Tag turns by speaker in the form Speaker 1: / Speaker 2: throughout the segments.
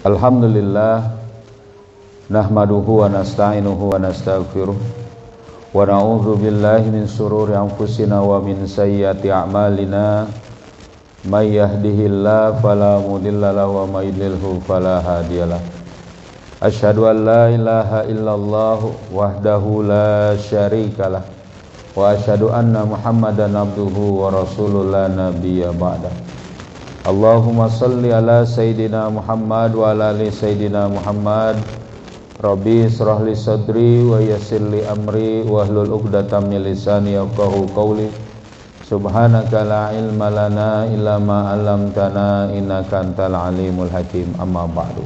Speaker 1: Alhamdulillah nahmaduhu wa nasta'inuhu wa nastaghfiruh wa na'udzu billahi min shururi anfusina wa min sayyiati a'malina may yahdihillahu fala mudilla lahu wa may yudlilhu fala hadiyalah. Asyhadu an la ilaha illallah wahdahu la syarikalah wa asyhadu anna Muhammadan abduhu wa rasulul la nabiyya ba'da. Allahumma salli ala Sayyidina Muhammad wa ala ali Sayyidina Muhammad. Rabbi israh li sadri wa yassir li amri wahlul 'uqdatam min lisani yafqahu qawli. Subhanaka la ilma lana illa ma 'allamtana innaka antal alimul hakim. Amma ba'du.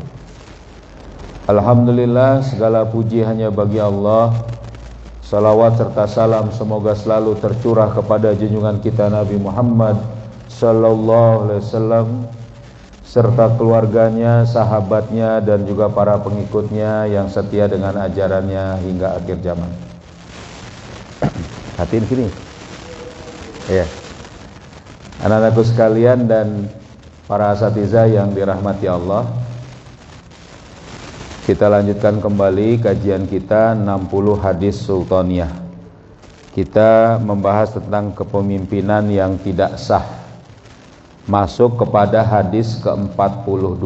Speaker 1: Alhamdulillah, segala puji hanya bagi Allah. Salawat serta salam semoga selalu tercurah kepada junjungan kita Nabi Muhammad sallallahu alaihi wasallam serta keluarganya, sahabatnya dan juga para pengikutnya yang setia dengan ajarannya hingga akhir zaman. Hatiin sini. Ya. Anak-anakku sekalian dan para asatidzah yang dirahmati Allah. Kita lanjutkan kembali kajian kita 60 hadis sultaniyah. Kita membahas tentang kepemimpinan yang tidak sah. Masuk kepada hadis ke-42,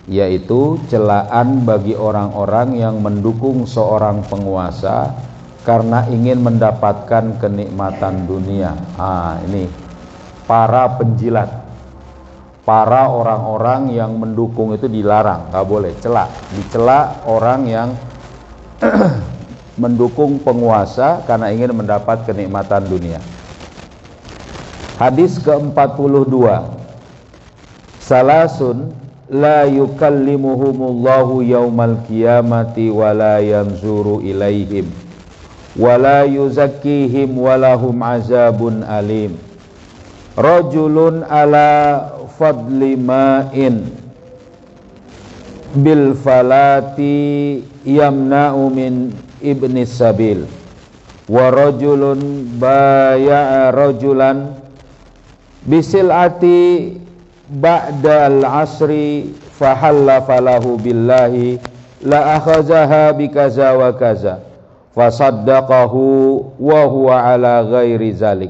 Speaker 1: yaitu celaan bagi orang-orang yang mendukung seorang penguasa karena ingin mendapatkan kenikmatan dunia. Ini para penjilat, para orang-orang yang mendukung itu dilarang, gak boleh celak. Dicela orang yang mendukung penguasa karena ingin mendapat kenikmatan dunia. Hadis ke-42, Salasun la yukallimuhumullahu yaumal qiyamati wa la yanzuru ilaihim wa la yuzakkihim wa lahum azabun alim. Rajulun ala fadli ma'in bil falati yamna'u min ibnis sabil wa rajulun baya'a rajulan bisil'ati ba'dal asri fahallafa lahu billahi la akhazaha bikaza wa kaza fasaddaqahu wa huwa ala ghairi zalik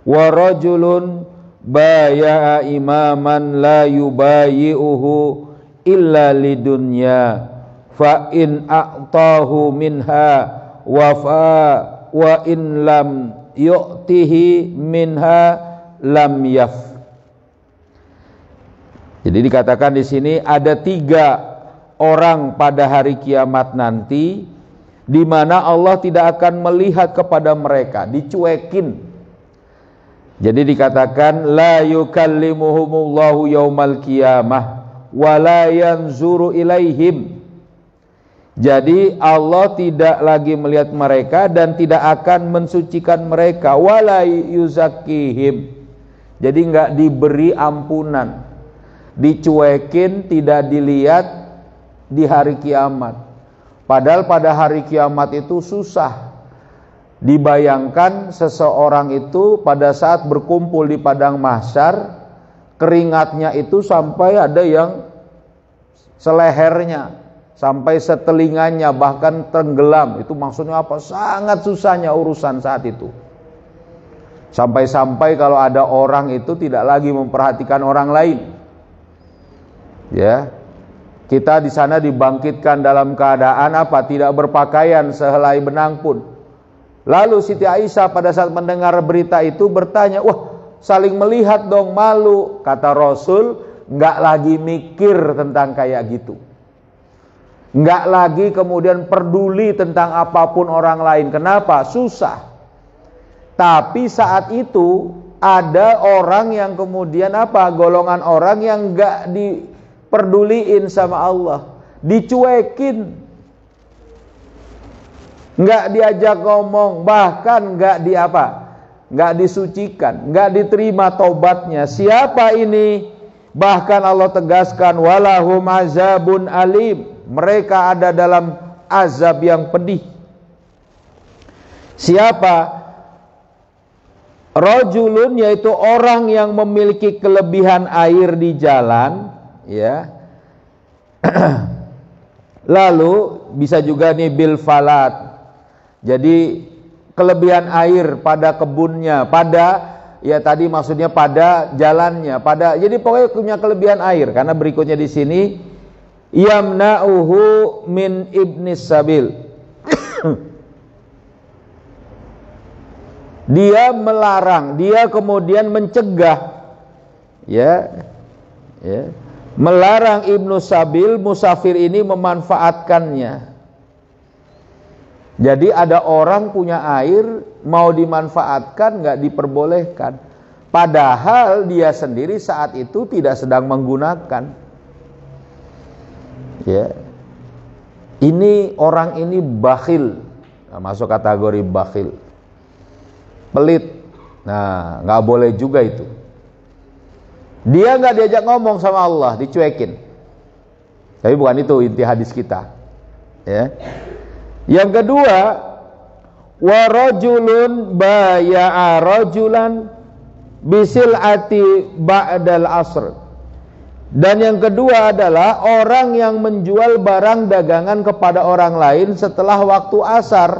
Speaker 1: wa rajulun baya'a imaman la yubayi'uhu illa lidunya fa in a'tahu minha wafa wa in lam yu'tihi minha lam yaf. Jadi dikatakan di sini ada 3 orang pada hari kiamat nanti di mana Allah tidak akan melihat kepada mereka, dicuekin. Jadi dikatakan la yukallimuhumullahu yaumal qiyamah wa la yanzuru ilaihim. Jadi Allah tidak lagi melihat mereka dan tidak akan mensucikan mereka, wala yuzakkihim. Jadi enggak diberi ampunan, dicuekin, tidak dilihat di hari kiamat. Padahal pada hari kiamat itu susah. Dibayangkan seseorang itu pada saat berkumpul di padang mahsyar, keringatnya itu sampai ada yang selehernya, sampai setelinganya, bahkan tenggelam. Itu maksudnya apa? Sangat susahnya urusan saat itu. Sampai-sampai kalau ada orang itu tidak lagi memperhatikan orang lain. Ya. Kita di sana dibangkitkan dalam keadaan apa? Tidak berpakaian sehelai benang pun. Lalu Siti Aisyah pada saat mendengar berita itu bertanya, "Wah, saling melihat dong, malu." Kata Rasul, enggak lagi mikir tentang kayak gitu. Enggak lagi kemudian peduli tentang apapun orang lain. Kenapa? Susah. Tapi saat itu ada orang yang kemudian apa? Golongan orang yang enggak diperduliin sama Allah, dicuekin, enggak diajak ngomong, bahkan enggak enggak disucikan, enggak diterima taubatnya. Siapa ini? Bahkan Allah tegaskan walahum azabun alim. Mereka ada dalam azab yang pedih. Siapa? Rajulun, yaitu orang yang memiliki kelebihan air di jalan, ya. Lalu bisa juga nih bil falat. Jadi kelebihan air pada kebunnya, pada ya tadi maksudnya pada jalannya, pada jadi pokoknya punya kelebihan air. Karena berikutnya di sini yamna'uhu min ibnis sabil. Dia melarang, dia kemudian mencegah, ya, melarang ibnu sabil, musafir ini memanfaatkannya. Jadi ada orang punya air mau dimanfaatkan nggak diperbolehkan, padahal dia sendiri saat itu tidak sedang menggunakan. Ya, ini orang ini bakhil, masuk kategori bakhil, pelit. Nah, nggak boleh juga itu. Dia nggak diajak ngomong sama Allah, dicuekin. Tapi bukan itu inti hadis kita. Ya. Yang kedua, wa rajulun baya'a rajulan bisil'ati ba'dal asr. Dan yang kedua adalah orang yang menjual barang dagangan kepada orang lain setelah waktu asar.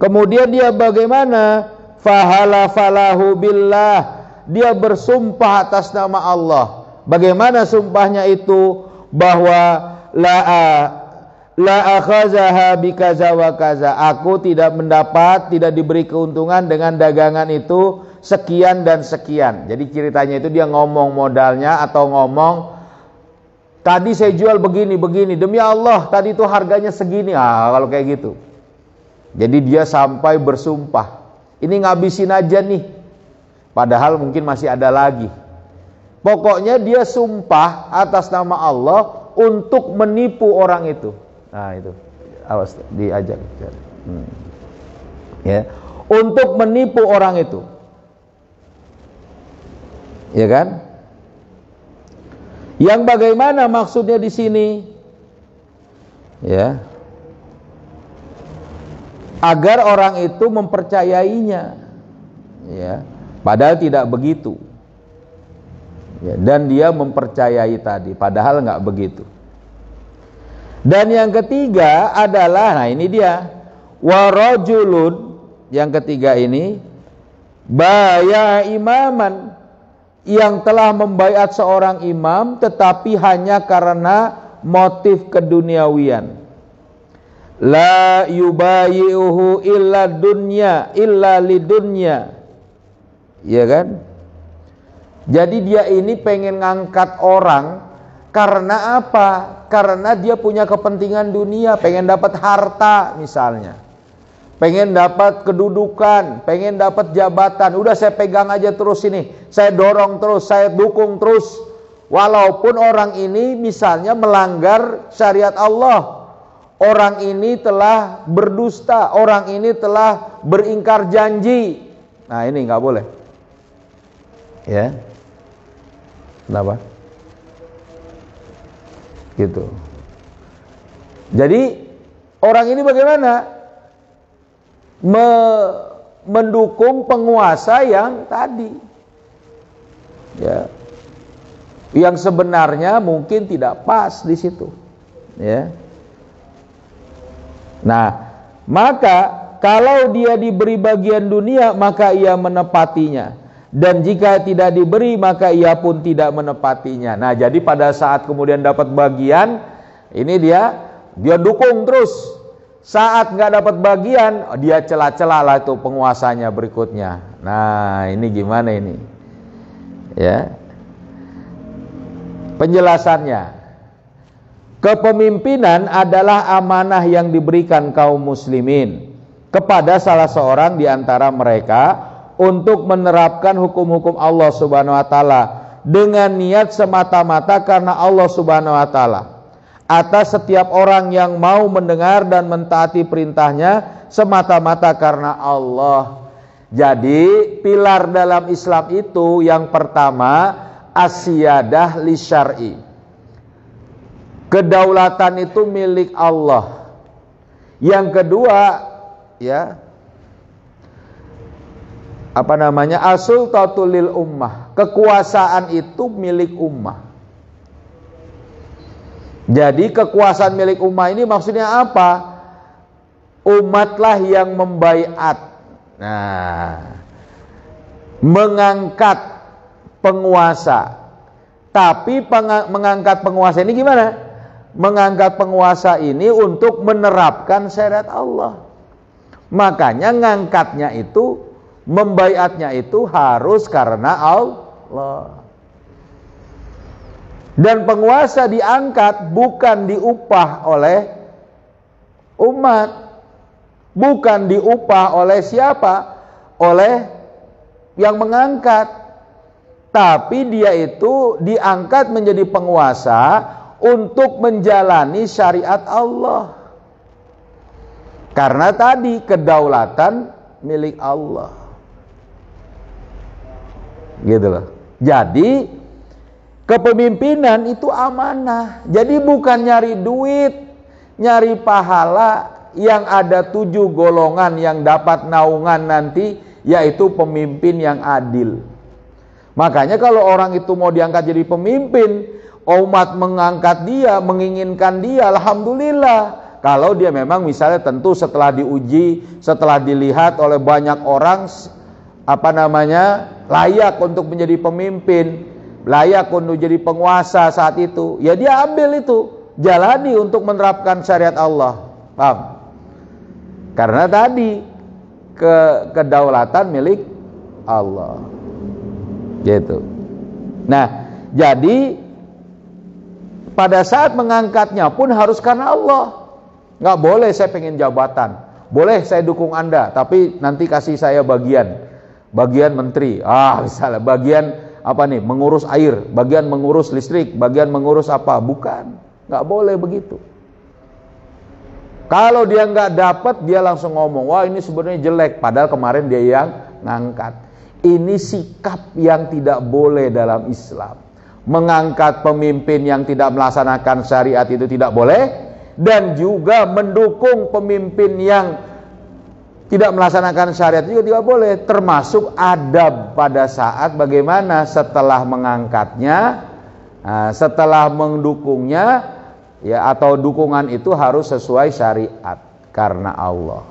Speaker 1: Kemudian dia bagaimana? Fahalafalahu billah. Dia bersumpah atas nama Allah. Bagaimana sumpahnya itu? Bahwa la akhazaha bikaza wa kaza. Aku tidak mendapat, tidak diberi keuntungan dengan dagangan itu sekian dan sekian. Jadi ceritanya itu dia ngomong modalnya atau ngomong tadi saya jual begini, demi Allah tadi itu harganya segini. Kalau kayak gitu. Jadi dia sampai bersumpah, ini ngabisin aja nih, padahal mungkin masih ada lagi. Pokoknya dia sumpah atas nama Allah untuk menipu orang itu. Nah itu, awas diajak. Ya, untuk menipu orang itu. Ya kan? Yang bagaimana maksudnya di sini? Ya. Agar orang itu mempercayainya. Ya. Padahal tidak begitu. Ya, dan dia mempercayai tadi, padahal nggak begitu. Dan yang ketiga adalah, nah ini dia, warajulun, yang ketiga ini, baya imaman, yang telah membaiat seorang imam tetapi hanya karena motif keduniawian. La yubayi'uhu illa dunya illa lidunya. Ya kan? Jadi dia ini pengen ngangkat orang karena apa? Karena dia punya kepentingan dunia, pengen dapat harta misalnya, pengen dapat kedudukan, pengen dapat jabatan. Udah saya pegang aja terus ini, saya dorong terus, saya dukung terus. Walaupun orang ini misalnya melanggar syariat Allah, orang ini telah berdusta, orang ini telah beringkar janji. Nah ini nggak boleh. Ya, kenapa? Gitu. Jadi orang ini bagaimana? Mendukung penguasa yang tadi. Ya. Yang sebenarnya mungkin tidak pas di situ. Ya. Nah, maka kalau dia diberi bagian dunia, maka ia menepatinya. Dan jika tidak diberi, maka ia pun tidak menepatinya. Nah, jadi pada saat kemudian dapat bagian, ini dia dukung terus. Saat nggak dapat bagian, dia celah-celah lah itu penguasanya berikutnya. Nah, ini gimana ini? Ya. Penjelasannya, kepemimpinan adalah amanah yang diberikan kaum muslimin kepada salah seorang di antara mereka untuk menerapkan hukum-hukum Allah Subhanahu wa taala dengan niat semata-mata karena Allah Subhanahu wa taala, atas setiap orang yang mau mendengar dan mentaati perintahnya semata-mata karena Allah. Jadi pilar dalam Islam itu yang pertama asyiyadah li syar'i. Kedaulatan itu milik Allah. Yang kedua, ya, as-sultatu lil ummah. Kekuasaan itu milik ummah. Jadi kekuasaan milik ummah ini maksudnya apa? Umatlah yang membaiat. Nah, mengangkat penguasa. Tapi mengangkat penguasa ini gimana? Mengangkat penguasa ini untuk menerapkan syariat Allah. Makanya ngangkatnya itu, membaiatnya itu harus karena Allah. Dan penguasa diangkat bukan diupah oleh umat. Bukan diupah oleh siapa? Oleh yang mengangkat. Tapi dia itu diangkat menjadi penguasa untuk menjalani syariat Allah. Karena tadi kedaulatan milik Allah. Gitu loh. Jadi kepemimpinan itu amanah. Jadi bukan nyari duit, nyari pahala. Yang ada 7 golongan yang dapat naungan nanti, yaitu pemimpin yang adil. Makanya kalau orang itu mau diangkat jadi pemimpin, umat mengangkat dia, menginginkan dia, alhamdulillah. Kalau dia memang misalnya tentu setelah diuji, setelah dilihat oleh banyak orang, layak untuk menjadi pemimpin, layak untuk jadi penguasa saat itu, ya dia ambil itu, jalani untuk menerapkan syariat Allah. Paham? Karena tadi kedaulatan milik Allah. Gitu. Nah, jadi pada saat mengangkatnya pun harus karena Allah. Nggak boleh saya pengen jabatan. Boleh saya dukung Anda, tapi nanti kasih saya bagian menteri. Misalnya bagian mengurus air, bagian mengurus listrik, bagian mengurus apa? Bukan. Nggak boleh begitu. Kalau dia nggak dapat, dia langsung ngomong, wah ini sebenarnya jelek, padahal kemarin dia yang ngangkat. Ini sikap yang tidak boleh dalam Islam. Mengangkat pemimpin yang tidak melaksanakan syariat itu tidak boleh, dan juga mendukung pemimpin yang tidak melaksanakan syariat juga tidak boleh. Termasuk adab pada saat bagaimana setelah mengangkatnya, setelah mendukungnya, ya, atau dukungan itu harus sesuai syariat karena Allah.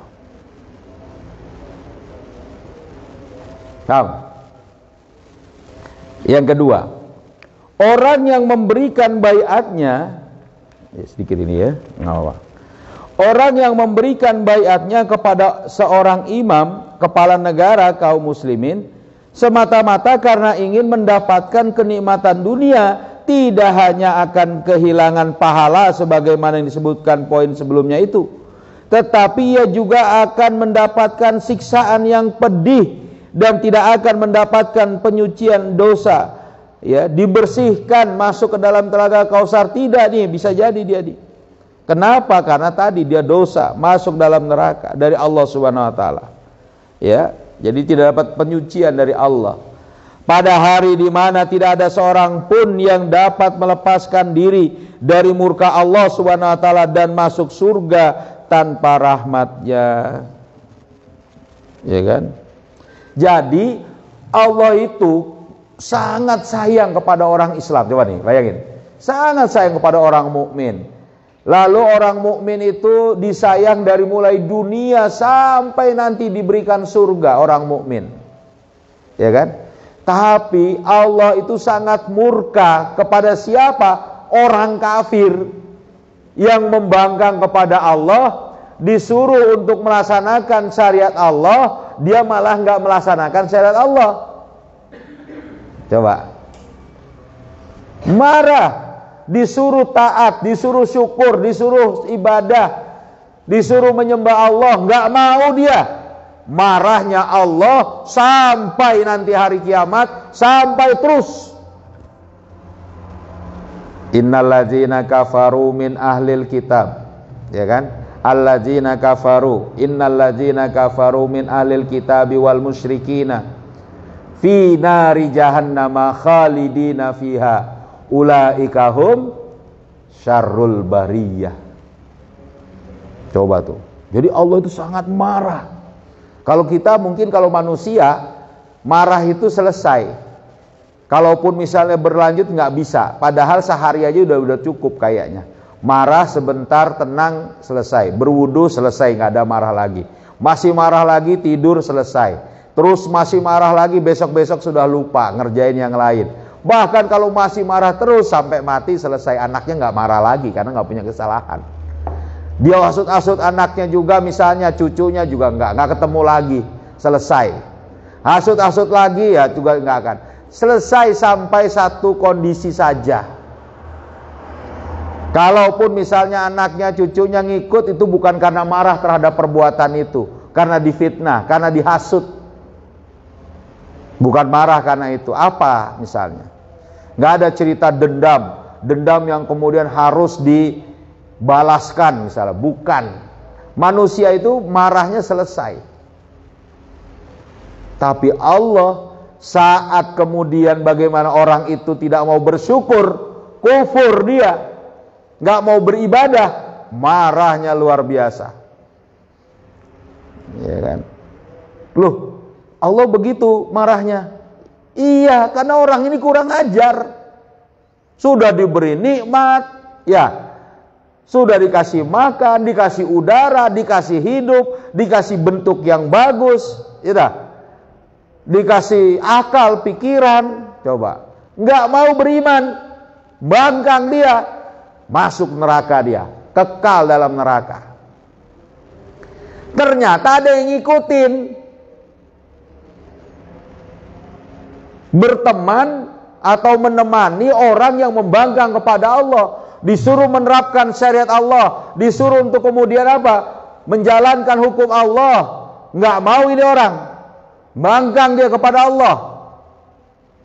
Speaker 1: Paham? Yang kedua, orang yang memberikan baiatnya, sedikit ini ya, nggak apa. Orang yang memberikan baiatnya kepada seorang imam, kepala negara kaum muslimin, semata-mata karena ingin mendapatkan kenikmatan dunia, tidak hanya akan kehilangan pahala sebagaimana yang disebutkan poin sebelumnya itu, tetapi ia juga akan mendapatkan siksaan yang pedih dan tidak akan mendapatkan penyucian dosa, ya, dibersihkan masuk ke dalam telaga Kausar. Tidak nih, bisa jadi dia kenapa? Karena tadi dia dosa, masuk dalam neraka dari Allah Subhanahu wa taala. Ya, jadi tidak dapat penyucian dari Allah. Pada hari di mana tidak ada seorang pun yang dapat melepaskan diri dari murka Allah Subhanahu wa taala dan masuk surga tanpa rahmatnya. Ya kan? Jadi Allah itu sangat sayang kepada orang Islam. Coba nih, bayangin. Sangat sayang kepada orang mukmin. Lalu orang mukmin itu disayang dari mulai dunia sampai nanti diberikan surga orang mukmin. Ya kan? Tapi Allah itu sangat murka kepada siapa? Orang kafir yang membangkang kepada Allah, disuruh untuk melaksanakan syariat Allah, dia malah nggak melaksanakan syariat Allah. Coba. Marah, disuruh taat, disuruh syukur, disuruh ibadah, disuruh menyembah Allah, nggak mau dia. Marahnya Allah sampai nanti hari kiamat, sampai terus. Innalladzina kafaru min ahlil kitab, ya kan? Alladzina kafaru, innalladzina kafaru min ahlil kitabi wal musyrikina fi nari jahannama khalidina fiha ulaika hum syarrul bariyah. Coba tuh. Jadi Allah itu sangat marah. Kalau kita mungkin kalau manusia marah itu selesai. Kalaupun misalnya berlanjut nggak bisa. Padahal sehari aja udah cukup kayaknya. Marah sebentar, tenang, selesai. Berwudu, selesai, nggak ada marah lagi. Masih marah lagi, tidur, selesai. Terus masih marah lagi, besok-besok sudah lupa ngerjain yang lain. Bahkan kalau masih marah terus sampai mati, selesai. Anaknya nggak marah lagi karena nggak punya kesalahan. Dia hasut-hasut anaknya juga, misalnya cucunya juga nggak ketemu lagi, selesai. Hasut-hasut lagi ya juga nggak akan selesai sampai satu kondisi saja. Kalaupun misalnya anaknya, cucunya ngikut, itu bukan karena marah terhadap perbuatan itu, karena difitnah, karena dihasut. Bukan marah karena itu. Apa misalnya? Nggak ada cerita dendam yang kemudian harus dibalaskan misalnya. Bukan. Manusia itu marahnya selesai. Tapi Allah saat kemudian bagaimana orang itu tidak mau bersyukur, kufur dia, nggak mau beribadah, marahnya luar biasa. Ya kan? Loh, Allah begitu marahnya. Iya, karena orang ini kurang ajar. Sudah diberi nikmat, ya, sudah dikasih makan, dikasih udara, dikasih hidup, dikasih bentuk yang bagus, ya, dikasih akal, pikiran, coba, nggak mau beriman, bangkang dia, masuk neraka dia, kekal dalam neraka. Ternyata ada yang ngikutin, berteman atau menemani orang yang membangkang kepada Allah, disuruh menerapkan syariat Allah, disuruh untuk kemudian apa? Menjalankan hukum Allah. Nggak mau ini orang, bangkang dia kepada Allah.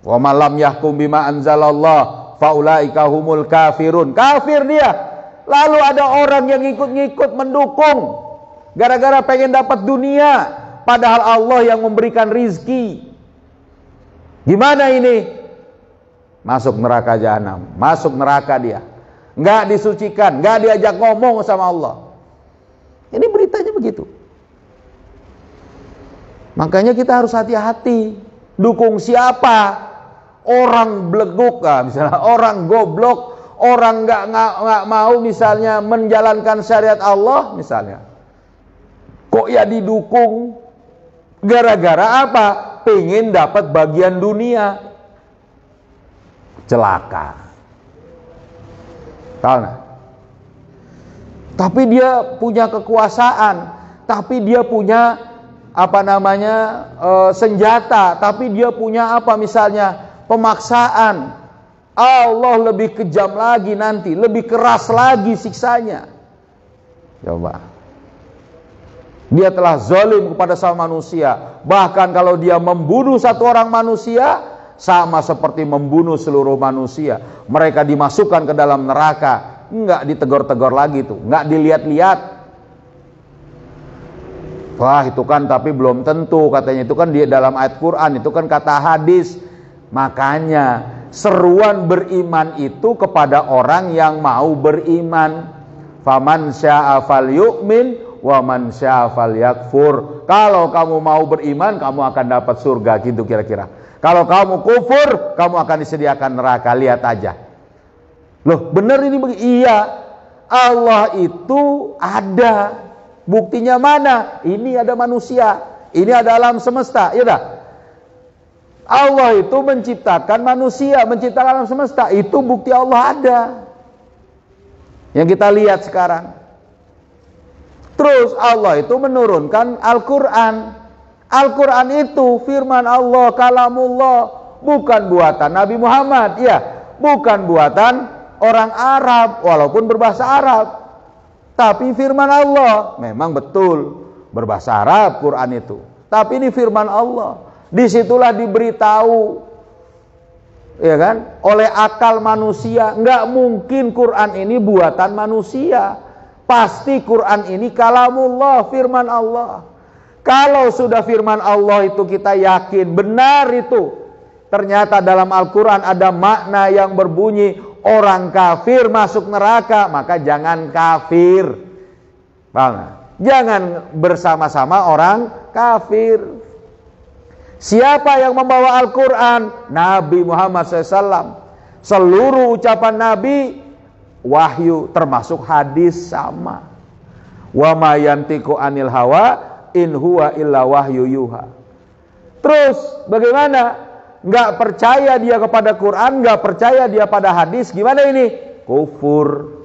Speaker 1: Wa man lam yahkum bima anzalallah faulaika humul kafirun. Kafir dia. Lalu ada orang yang ngikut-ngikut mendukung gara-gara pengen dapat dunia, padahal Allah yang memberikan rizki. Gimana ini? Masuk neraka jahanam, masuk neraka dia. Nggak disucikan, nggak diajak ngomong sama Allah. Ini beritanya begitu. Makanya kita harus hati-hati. Dukung siapa? Orang bleguk, misalnya orang goblok, orang nggak mau misalnya menjalankan syariat Allah misalnya. Kok ya didukung? Gara-gara apa? Pengen dapat bagian dunia. Celaka. Tahu nggak? Tapi dia punya kekuasaan, tapi dia punya senjata, tapi dia punya misalnya pemaksaan. Allah lebih kejam lagi nanti, lebih keras lagi siksanya. Coba. Dia telah zalim kepada sama manusia. Bahkan kalau dia membunuh satu orang manusia, sama seperti membunuh seluruh manusia. Mereka dimasukkan ke dalam neraka. Enggak ditegur-tegur lagi tuh, enggak dilihat-lihat. Wah, itu kan tapi belum tentu, katanya itu kan di dalam ayat Quran, itu kan kata hadis. Makanya seruan beriman itu kepada orang yang mau beriman. Faman syaa'a falyu'min wa man syaa'a falyakfur. Kalau kamu mau beriman, kamu akan dapat surga, gitu kira-kira. Kalau kamu kufur, kamu akan disediakan neraka. Lihat aja. Loh, benar ini begini? Iya. Allah itu ada. Buktinya mana? Ini ada manusia. Ini ada alam semesta. Ya dah. Allah itu menciptakan manusia, menciptakan alam semesta. Itu bukti Allah ada. Yang kita lihat sekarang. Terus Allah itu menurunkan Al-Quran. Al-Quran itu firman Allah, kalamullah, bukan buatan Nabi Muhammad, ya, bukan buatan orang Arab, walaupun berbahasa Arab, tapi firman Allah. Memang betul berbahasa Arab Quran itu, tapi ini firman Allah. Disitulah diberitahu, ya kan, oleh akal manusia. Nggak mungkin Quran ini buatan manusia, pasti Quran ini kalamullah, firman Allah. Kalau sudah firman Allah itu kita yakin benar itu, ternyata dalam Al-Quran ada makna yang berbunyi orang kafir masuk neraka, maka jangan kafir. Paham? Jangan bersama-sama orang kafir. Siapa yang membawa Al-Quran? Nabi Muhammad SAW. Seluruh ucapan Nabi wahyu, termasuk hadis sama. Wa ma yantiqu anil hawa in huwa illa wahyu yuha. Terus bagaimana? Nggak percaya dia kepada Quran, nggak percaya dia pada hadis, gimana ini? Kufur.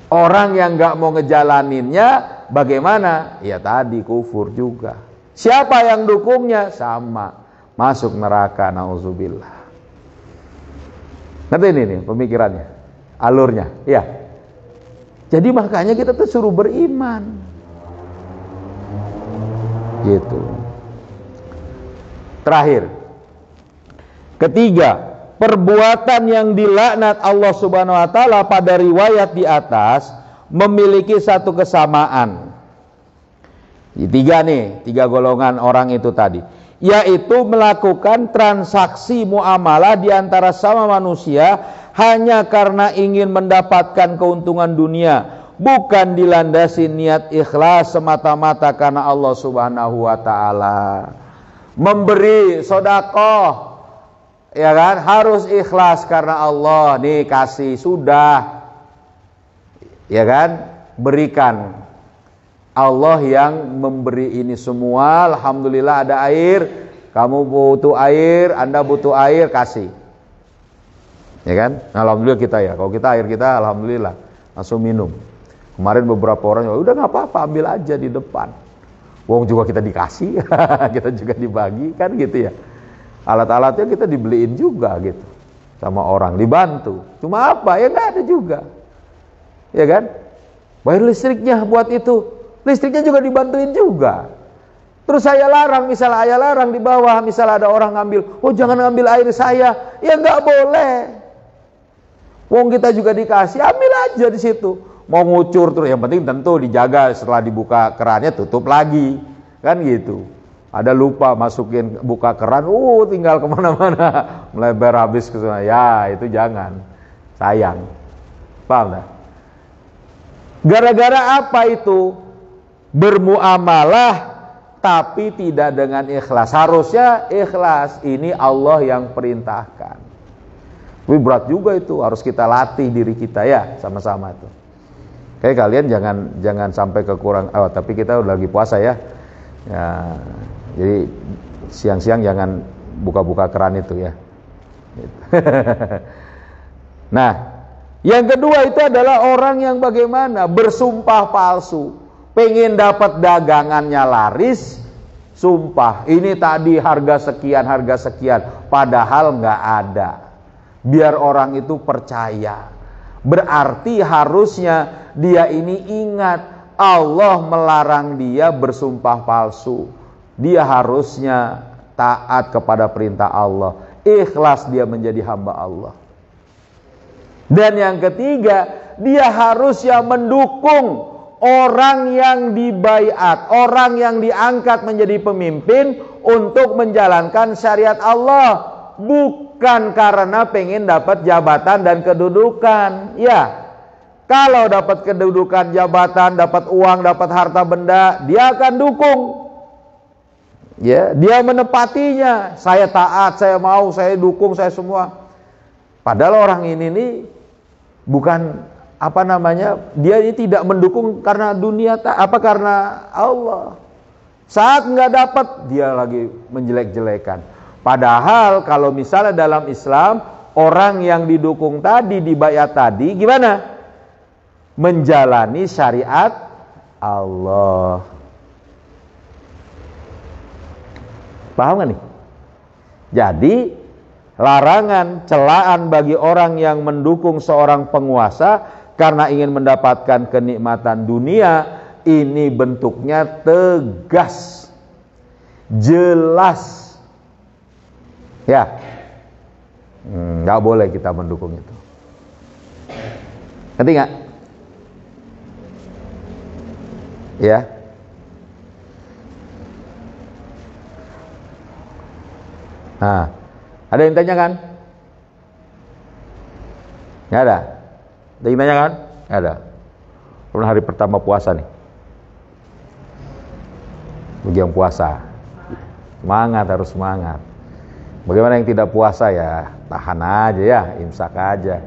Speaker 1: Orang yang nggak mau ngejalaninnya, bagaimana? Ya tadi kufur juga. Siapa yang dukungnya? Sama, masuk neraka, nauzubillah. Nanti ini nih pemikirannya, alurnya, ya. Jadi makanya kita tuh suruh beriman, gitu. Terakhir, ketiga, perbuatan yang dilaknat Allah Subhanahu wa taala pada riwayat di atas memiliki satu kesamaan. Tiga golongan orang itu tadi, yaitu melakukan transaksi muamalah di antara sama manusia hanya karena ingin mendapatkan keuntungan dunia, bukan dilandasi niat ikhlas semata-mata karena Allah Subhanahu wa taala. Memberi sedekah, ya kan, harus ikhlas karena Allah. Nih kasih, sudah, ya kan, berikan. Allah yang memberi ini semua. Alhamdulillah ada air, kamu butuh air, Anda butuh air, kasih, ya kan. Alhamdulillah kita ya, kalau kita air kita alhamdulillah langsung minum. Kemarin beberapa orang, udah nggak apa-apa, ambil aja di depan. Wong juga kita dikasih, kita juga dibagi, kan gitu ya. Alat-alatnya kita dibeliin juga gitu, sama orang, dibantu. Cuma apa? Ya nggak ada juga, ya kan. Bayar listriknya buat itu, listriknya juga dibantuin juga. Terus saya larang, misalnya saya larang di bawah, misalnya ada orang ngambil, oh jangan ngambil air saya, ya nggak boleh. Wong kita juga dikasih, ambil aja di situ. Mau ngucur terus, yang penting tentu dijaga, setelah dibuka kerannya tutup lagi, kan gitu. Ada lupa masukin, buka keran, tinggal kemana-mana, melebar habis ke sana. Ya itu jangan, sayang, paham tak? Gara-gara apa itu? Bermuamalah tapi tidak dengan ikhlas. Harusnya ikhlas, ini Allah yang perintahkan. Tapi berat juga itu, harus kita latih diri kita ya, sama-sama tuh. Kayak kalian jangan sampai kekurang. Tapi kita udah lagi puasa ya. Ya, jadi siang-siang jangan buka-buka keran itu ya. Nah, yang kedua itu adalah orang yang bagaimana? Bersumpah palsu. Pengen dapat dagangannya laris, sumpah ini tadi harga sekian, padahal nggak ada. Biar orang itu percaya. Berarti harusnya dia ini ingat, Allah melarang dia bersumpah palsu. Dia harusnya taat kepada perintah Allah, ikhlas dia menjadi hamba Allah. Dan yang ketiga, dia harusnya mendukung orang yang dibaiat, orang yang diangkat menjadi pemimpin untuk menjalankan syariat Allah. Bukan karena pengen dapat jabatan dan kedudukan. Ya, kalau dapat kedudukan, jabatan, dapat uang, dapat harta benda, dia akan dukung. Ya, dia menepatinya. Saya taat, saya mau, saya dukung, saya semua. Padahal orang ini nih bukan dia ini tidak mendukung karena dunia, karena Allah. Saat nggak dapat, dia lagi menjelek-jelekan. Padahal kalau misalnya dalam Islam, orang yang didukung tadi, dibayat tadi, gimana? Menjalani syariat Allah. Paham gak nih? Jadi larangan, celaan bagi orang yang mendukung seorang penguasa karena ingin mendapatkan kenikmatan dunia, ini bentuknya tegas, jelas. Ya, nggak boleh kita mendukung itu. Ngerti nggak? Ya. Nah, ada yang tanya kan? Nggak ada. Ada yang tanya kan? Nggak ada. Karena hari pertama puasa nih. Bagi yang puasa, semangat, harus semangat. Bagaimana yang tidak puasa ya, tahan aja ya, imsak aja.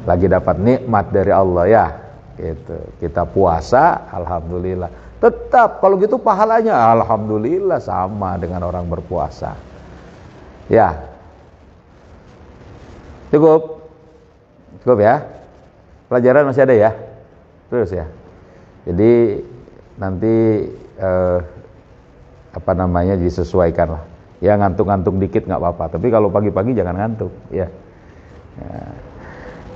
Speaker 1: Lagi dapat nikmat dari Allah ya, gitu. Kita puasa, alhamdulillah. Tetap kalau gitu pahalanya alhamdulillah sama dengan orang berpuasa. Ya. Cukup ya. Pelajaran masih ada ya. Terus ya. Jadi nanti disesuaikan lah. Ya ngantuk-ngantuk dikit nggak apa-apa. Tapi kalau pagi-pagi jangan ngantuk. Ya.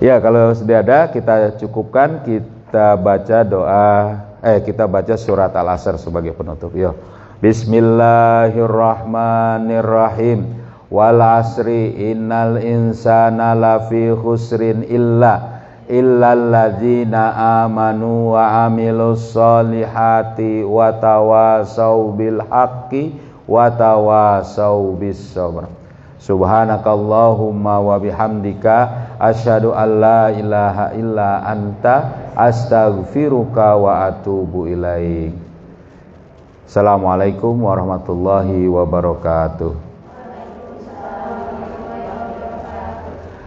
Speaker 1: Ya kalau sudah ada kita cukupkan. Kita baca kita baca surat Al-Asr sebagai penutup. Yo. Bismillahirrahmanirrahim. Wal asri innal insana lafi khusrin illal ladzina amanu wa amilus solihati wa tawasau bil haqqi wa tawasau bis sabr. Subhanakallahumma wa bihamdika asyhadu an la ilaha illa anta astaghfiruka wa atubu ilaik. Assalamualaikum warahmatullahi wabarakatuh.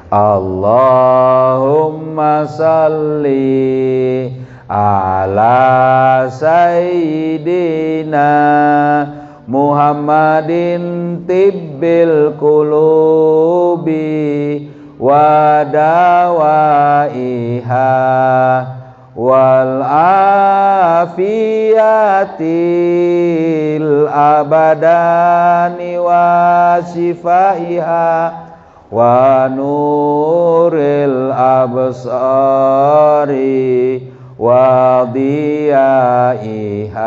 Speaker 1: Allahumma salli ala sayyidina Muhammadin tibbil qulubi wa dawaiha wal afiyatil abadani wa shifaiha wa nuril absari wa diyaiha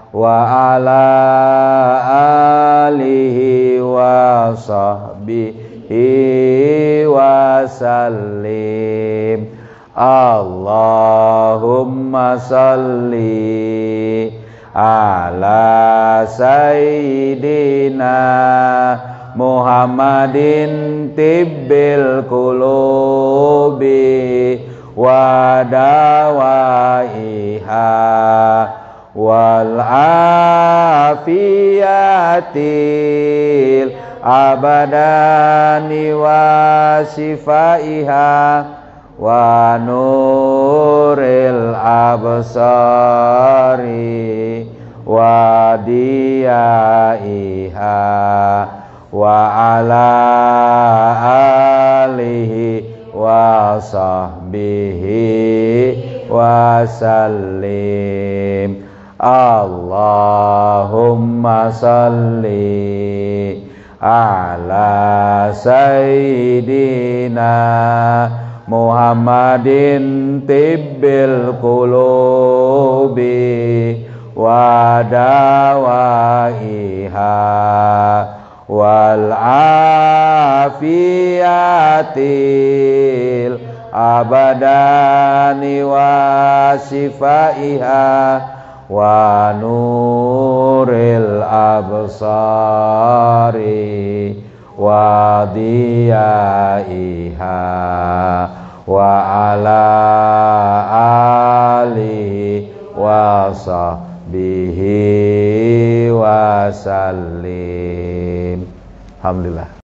Speaker 1: wa ala alihi wa sahbihi wa sallim. Allahumma salli ala sayyidina Muhammadin tibbil qulubi wa dawaiha wal afiyatil abadani wa shifaiha wa nuril absari wa diyaiha wa ala alihi wa sahbihi wa sallim. Allahumma salli ala sayyidina Muhammadin tibbil qulubi wa dawaiha wal afiyatil abadani wa shifaiha wa nuril absari wa diyaiha wa ala alihi wa sahbihi wa sallim. Alhamdulillah.